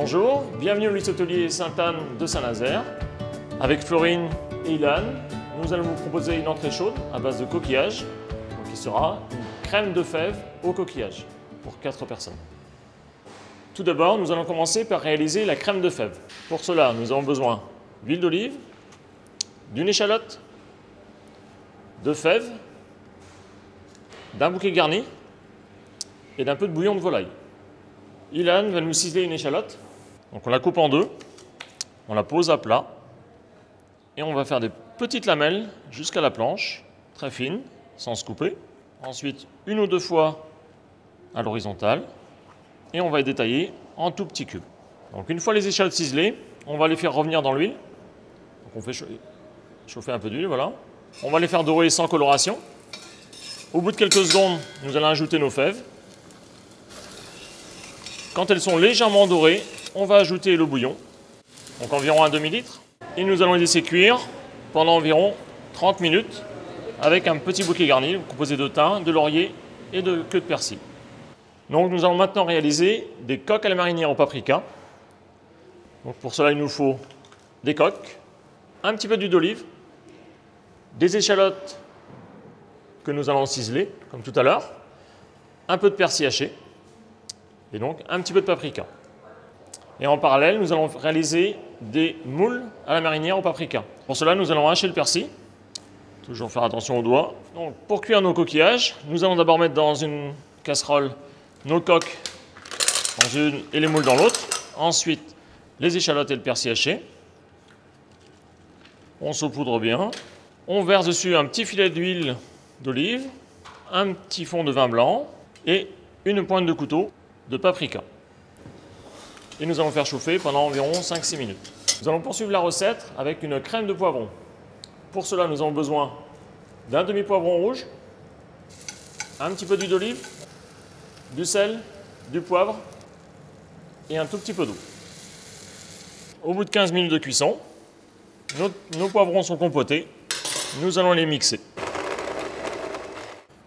Bonjour, bienvenue au lycée hôtelier Sainte-Anne de Saint-Nazaire. Avec Florine et Ilan, nous allons vous proposer une entrée chaude à base de coquillages, qui sera une crème de fèves au coquillage pour 4 personnes. Tout d'abord, nous allons commencer par réaliser la crème de fèves. Pour cela, nous avons besoin d'huile d'olive, d'une échalote, de fèves, d'un bouquet garni et d'un peu de bouillon de volaille. Ilan va nous ciseler une échalote. Donc on la coupe en deux, on la pose à plat et on va faire des petites lamelles jusqu'à la planche, très fines, sans se couper. Ensuite, une ou deux fois à l'horizontale et on va les détailler en tout petits cubes. Donc une fois les échalotes ciselées, on va les faire revenir dans l'huile. Donc on fait chauffer un peu d'huile, voilà. On va les faire dorer sans coloration. Au bout de quelques secondes, nous allons ajouter nos fèves. Quand elles sont légèrement dorées, on va ajouter le bouillon, donc environ un demi-litre. Et nous allons les laisser cuire pendant environ 30 minutes avec un petit bouquet garni composé de thym, de laurier et de queue de persil. Donc nous allons maintenant réaliser des coques à la marinière au paprika. Donc pour cela, il nous faut des coques, un petit peu d'huile d'olive, des échalotes que nous allons ciseler, comme tout à l'heure, un peu de persil haché et donc un petit peu de paprika. Et en parallèle, nous allons réaliser des moules à la marinière au paprika. Pour cela, nous allons hacher le persil, toujours faire attention aux doigts. Donc, pour cuire nos coquillages, nous allons d'abord mettre dans une casserole nos coques dans une et les moules dans l'autre. Ensuite, les échalotes et le persil haché. On saupoudre bien. On verse dessus un petit filet d'huile d'olive, un petit fond de vin blanc et une pointe de couteau de paprika. Et nous allons faire chauffer pendant environ 5-6 minutes. Nous allons poursuivre la recette avec une crème de poivron. Pour cela, nous avons besoin d'un demi-poivron rouge, un petit peu d'huile d'olive, du sel, du poivre et un tout petit peu d'eau. Au bout de 15 minutes de cuisson, nos poivrons sont compotés. Nous allons les mixer.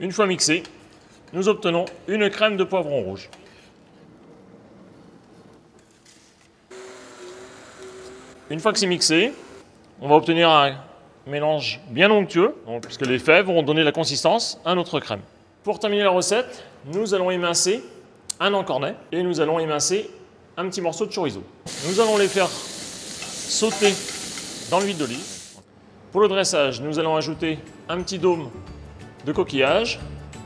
Une fois mixés, nous obtenons une crème de poivron rouge. Une fois que c'est mixé, on va obtenir un mélange bien onctueux, puisque les fèves vont donner la consistance à notre crème. Pour terminer la recette, nous allons émincer un encornet et nous allons émincer un petit morceau de chorizo. Nous allons les faire sauter dans l'huile d'olive. Pour le dressage, nous allons ajouter un petit dôme de coquillage,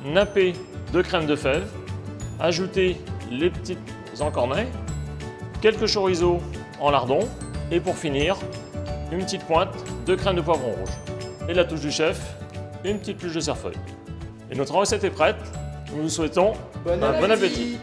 napper de crème de fèves, ajouter les petits encornets, quelques chorizos en lardons et pour finir, une petite pointe de crème de poivron rouge. Et la touche du chef, une petite touche de cerfeuil. Et notre recette est prête. Nous vous souhaitons un bon appétit.